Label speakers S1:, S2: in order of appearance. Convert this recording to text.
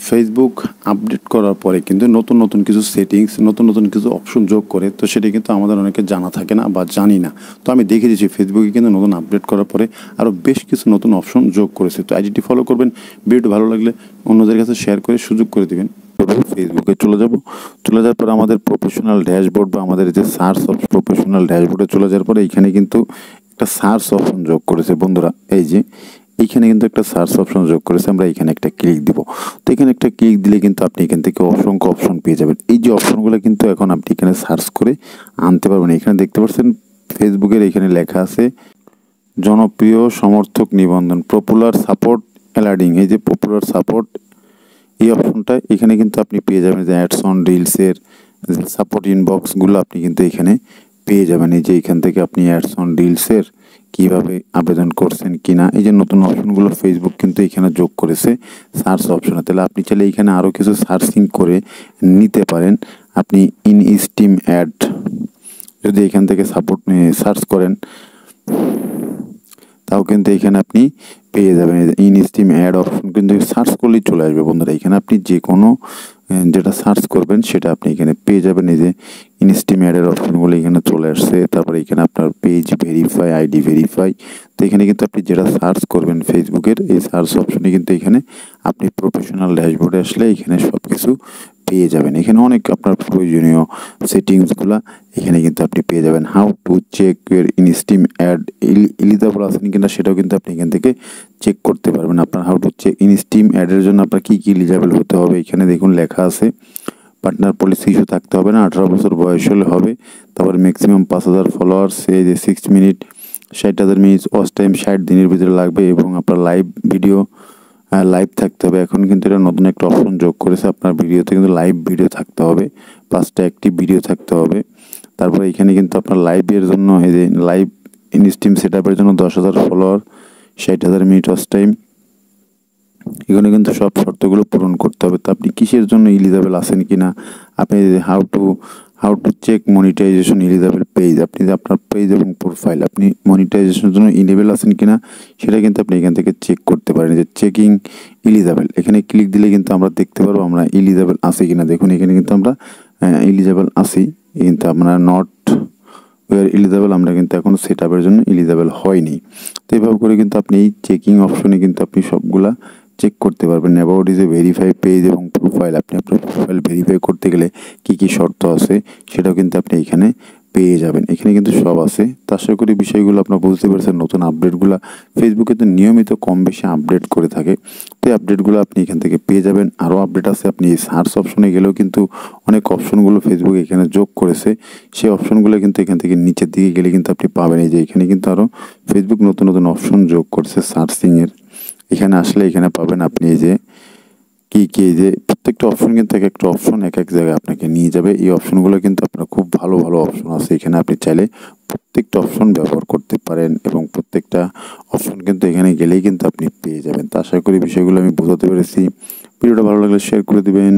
S1: Facebook update করার পরে কিন্তু নতুন নতুন কিছু সেটিংস নতুন নতুন কিছু অপশন যোগ করে, তো সেটা কিন্তু আমাদের অনেকে জানা থাকে না বা জানি না। তো আমি দেখে দিয়েছি ফেসবুকে কিন্তু নতুন আপডেট করার পরে আরও বেশ কিছু নতুন অপশন যোগ করেছে। তো আইডিটি ফলো করবেন, ভিডিওটি ভালো লাগলে অন্যদের কাছে শেয়ার করে সুযোগ করে দেবেন। ফেসবুকে চলে যাওয়ার পর আমাদের প্রফেশনাল ড্যাশবোর্ড বা আমাদের যে সার্চ প্রফেশনাল ড্যাশবোর্ডে চলে যাওয়ার পরে এইখানে কিন্তু একটা সার্চ অপশন যোগ করেছে বন্ধুরা। এই যে এইখানে কিন্তু একটা সার্চ অপশন যোগ করেছে, আমরা এখানে একটা ক্লিক দিব। তো এখানে একটা ক্লিক দিলে কিন্তু আপনি এখান থেকে অসংখ্য অপশন পেয়ে যাবেন। এই যে অপশনগুলো কিন্তু এখন আপনি এখানে সার্চ করে আনতে পারবেন। এখানে দেখতে পাচ্ছেন ফেসবুকের এখানে লেখা আছে জনপ্রিয় সমর্থক নিবন্ধন, পপুলার সাপোর্ট অ্যালার্ডিং। এই যে পপুলার সাপোর্ট এই অপশনটা এখানে কিন্তু আপনি পেয়ে যাবেন যে অ্যাডস অন রিলসের সাপোর্ট ইনবক্সগুলো আপনি কিন্তু এখানে পেয়ে যাবেন। এই যে এখান থেকে আপনি অ্যাডস অন রিলসের কীভাবে আবেদন করছেন কি না, এই যে নতুন অপশনগুলো ফেসবুক কিন্তু এখানে যোগ করেছে সার্চ অপশনে। তাহলে আপনি চাইলে এখানে আরও কিছু সার্চিং করে নিতে পারেন। আপনি ইন স্টিম অ্যাড যদি এখান থেকে সাপোর্ট সার্চ করেন তাও কিন্তু এখানে আপনি পেয়ে যাবেন। ইন স্টিম অ্যাড অপশন কিন্তু সার্চ করলেই চলে আসবে বন্ধুরা। এখানে আপনি যে কোনো যেটা সার্চ করবেন সেটা আপনি এখানে পেয়ে যাবেন। এই যে ইন স্টিম অ্যাডের অপশনগুলো এখানে চলে আসছে। তারপরে এখানে আপনার পেজ ভেরিফাই, আইডি ভেরিফাই। তো এখানে কিন্তু আপনি যেটা সার্চ করবেন ফেসবুকের এই সার্চ অপশনে কিন্তু এখানে আপনি প্রফেশনাল ড্যাশবোর্ডে আসলে এখানে সব কিছু পেয়ে যাবেন। এখানে অনেক আপনার প্রয়োজনীয় সেটিংসগুলো এখানে কিন্তু আপনি পেয়ে যাবেন। How to check your in stream ad eligible আছেন কিনা সেটাও কিন্তু আপনি এখান থেকে চেক করতে পারবেন। আপনার how to check in Steam অ্যাডের জন্য আপনার কী কী এলিজিবল হতে হবে এখানে দেখুন লেখা আছে। পার্টনার পলিসি ইস্যু থাকতে হবে না, 18 বছর বয়স হলে হবে। তারপরে ম্যাক্সিমাম 5000 ফলোয়ার্স, এই যে 6 মিনিট 60,000 মিনিট ওয়াচ টাইম 60 দিনের ভিতরে লাগবে, এবং আপনার লাইভ ভিডিও লাইভ থাকতে হবে। এখন কিন্তু এটা নতুন একটা অপশন যোগ করেছে, আপনার ভিডিওতে কিন্তু লাইভ ভিডিও থাকতে হবে, 5টা অ্যাক্টিভ ভিডিও থাকতে হবে। তারপরে এখানে কিন্তু আপনার লাইভের জন্য এই যে লাইভ ইনস্টিম সেট আপের জন্য 10,000 ফলোয়ার, 60,000 মিনিট ওয়াচ টাইম, এখানে কিন্তু সব শর্তগুলো পূরণ করতে হবে। তো আপনি কিসের জন্য এলিজিবল আছেন কিনা, আপনি how to check monetisation eligible page, আপনি যে আপনার পেজ এবং প্রোফাইল আপনি মনিটাইজেশনের জন্য এলিজিবল আছেন কিনা সেটা কিন্তু আপনি এখান থেকে চেক করতে পারেন। যে চেকিং এলিজিবল এখানে ক্লিক দিলে কিন্তু আমরা দেখতে পারবো আমরা এলিজিবল আছি কিনা। দেখুন এখানে কিন্তু আমরা এলিজিবল আছি, কিন্তু আমরা নট ওয়ার এলিজিবল, আমরা কিন্তু এখন সেট আপের জন্য এলিজিবল হয়নি। তো এইভাবে করে কিন্তু আপনি এই চেকিং অপশনে কিন্তু আপনি সবগুলা চেক করতে পারবেন। About is a verify page এবং প্রোফাইল, আপনি আপনার প্রোফাইল ভেরিফাই করতে গেলে কী কী শর্ত আছে সেটাও কিন্তু আপনি এখানে পেয়ে যাবেন। এখানে কিন্তু সব আছে। তো আশা করি বিষয়গুলো আপনার বুঝতে পেরেছেন। নতুন আপডেটগুলো ফেসবুকে তো নিয়মিত কম বেশি আপডেট করে থাকে, তো এই আপডেটগুলো আপনি এখান থেকে পেয়ে যাবেন। আরও আপডেট আছে, আপনি এই সার্চ অপশনে গেলেও কিন্তু অনেক অপশনগুলো ফেসবুক এখানে যোগ করেছে, সেই অপশনগুলো কিন্তু এখান থেকে নিচের দিকে গেলে কিন্তু আপনি পাবেন। এই যে এখানে কিন্তু আরও ফেসবুক নতুন নতুন অপশন যোগ করেছে সার্চিংয়ের, এখানে আসলে এখানে পাবেন আপনি এই যে এই যে প্রত্যেকটা অপশন কিন্তু এক একটা অপশন এক এক জায়গায় আপনাকে নিয়ে যাবে। এই অপশনগুলো কিন্তু আপনার খুব ভালো ভালো অপশন আছে, এখানে আপনি চাইলে প্রত্যেকটা অপশন ব্যবহার করতে পারেন, এবং প্রত্যেকটা অপশন কিন্তু এখানে গেলেই কিন্তু আপনি পেয়ে যাবেন। তো আশা করি বিষয়গুলো আমি বোঝাতে পেরেছি। ভিডিওটা ভালো লাগলে শেয়ার করে দিবেন।